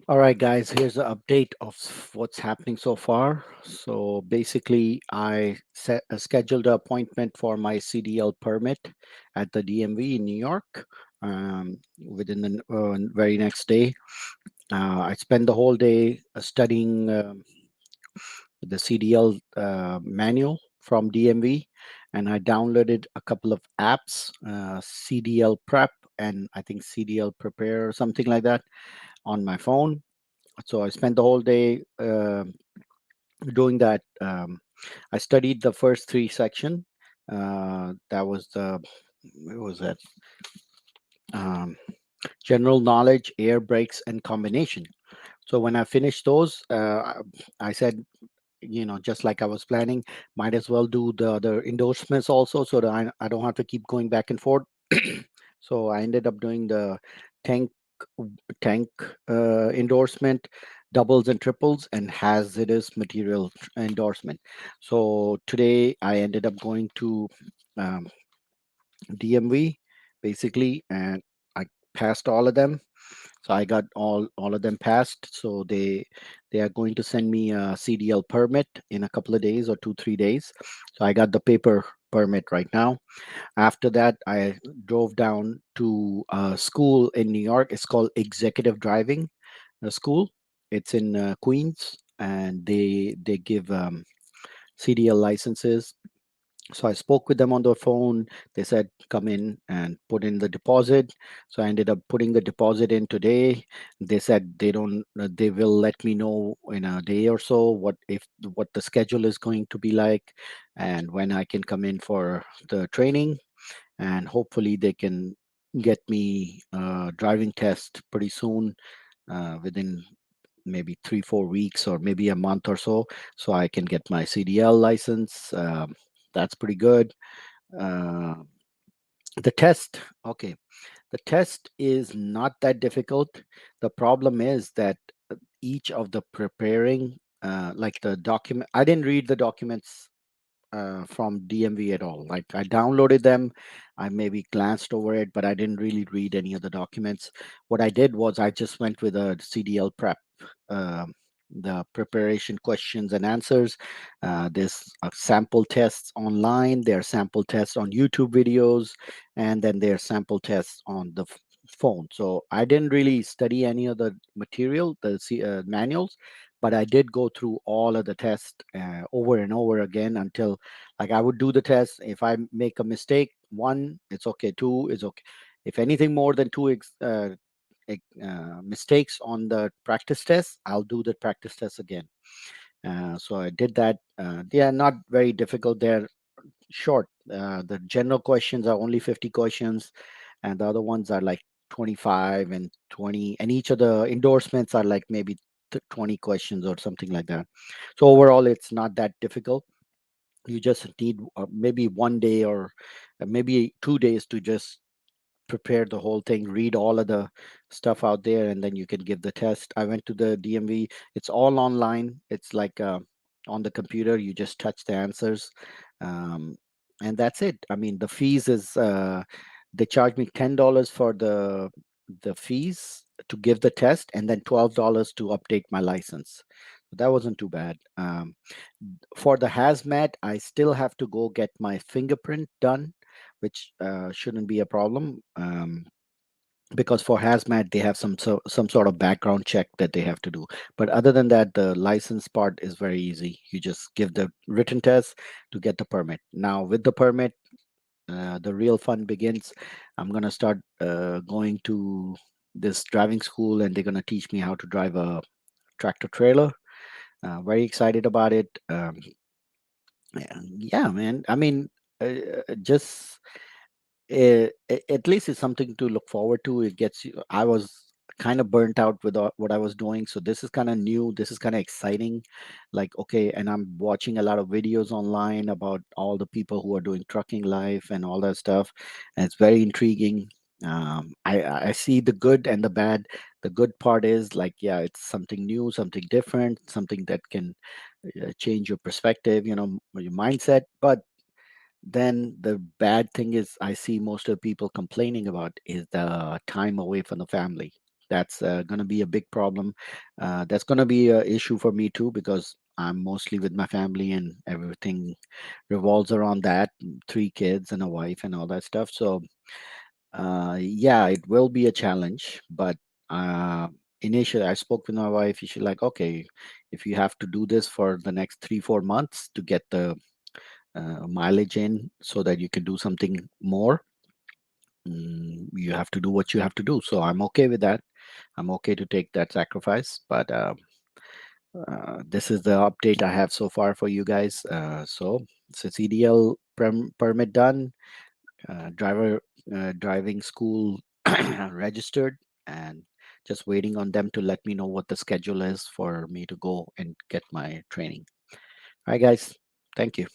All right, guys, here's an update of what's happening so far. So basically, I scheduled an appointment for my CDL permit at the DMV in New York within the very next day. I spent the whole day studying the CDL manual from DMV, and I downloaded a couple of apps, CDL Prep and I think CDL Prepare or something like that on my phone. So I spent the whole day doing that. I studied the first three section. That was the what was that? Um, General knowledge, air brakes, and combination. So when I finished those, I said, just like I was planning, might as well do the other endorsements also, so that I don't have to keep going back and forth. So I ended up doing the tank tank endorsement, doubles and triples, and hazardous material endorsement. So today I ended up going to um, DMV basically, and I passed all of them. So I got all of them passed. So they are going to send me a CDL permit in a couple of days or 2 3 days. So I got the paper permit right now. After that, I drove down to a school in New York. It's called Executive Driving School. It's in Queens, and they give CDL licenses. So I spoke with them on the phone. They said, come in and put in the deposit. So I ended up putting the deposit in today. They said they don't, they will let me know in a day or so what the schedule is going to be like and when I can come in for the training. And hopefully they can get me a driving test pretty soon, within maybe 3 4 weeks or maybe a month or so, so I can get my CDL license. That's pretty good. uh, the test, okay, the test is not that difficult. The problem is that each of the preparing, like the document, I didn't read the documents from DMV at all. Like I downloaded them, I maybe glanced over it, but I didn't really read any of the documents. What I did was I just went with a CDL prep, um, the preparation questions and answers. There's sample tests online, there are sample tests on YouTube videos, and then there are sample tests on the phone. So I didn't really study any of the material, the manuals, but I did go through all of the tests over and over again until, like, I would do the test. If I make a mistake, one, it's okay. Two is okay. If anything more than two mistakes on the practice test, I'll do the practice test again. So I did that. They are not very difficult. They're short. The general questions are only 50 questions, and the other ones are like 25 and 20. And each of the endorsements are like maybe 20 questions or something like that. So overall, it's not that difficult. You just need maybe one day or maybe 2 days to just prepare the whole thing, read all of the stuff out there, and then you can give the test. I went to the DMV. It's all online. It's like on the computer. You just touch the answers, um, and that's it. I mean, the fees is they charge me $10 for the fees to give the test, and then $12 to update my license. That wasn't too bad. For the hazmat, I still have to go get my fingerprint done, which shouldn't be a problem. Because for hazmat they have some sort of background check that they have to do. But other than that, the license part is very easy. You just give the written test to get the permit. Now with the permit, the real fun begins. I'm going to start going to this driving school, and they're going to teach me how to drive a tractor trailer. Very excited about it. Yeah, man. I mean, just at least it's something to look forward to. It gets you. I was kind of burnt out with what I was doing, so this is kind of new. This is kind of exciting. Like, okay, and I'm watching a lot of videos online about all the people who are doing trucking life and all that stuff, and it's very intriguing. I see the good and the bad. The good part is like, yeah, it's something new, something different, something that can change your perspective, your mindset. But then the bad thing is, I see most of the people complaining about is the time away from the family. That's going to be a big problem. That's going to be an issue for me too, because I'm mostly with my family and everything revolves around that. Three kids and a wife and all that stuff. So yeah, it will be a challenge. But uh, initially, I spoke with my wife. She's like, okay, if you have to do this for the next 3 4 months to get the mileage in, so that you can do something more, you have to do what you have to do. So I'm okay with that. I'm okay to take that sacrifice. But this is the update I have so far for you guys. So it's a CDL permit done, driver driving school registered, and just waiting on them to let me know what the schedule is for me to go and get my training. All right, guys. Thank you.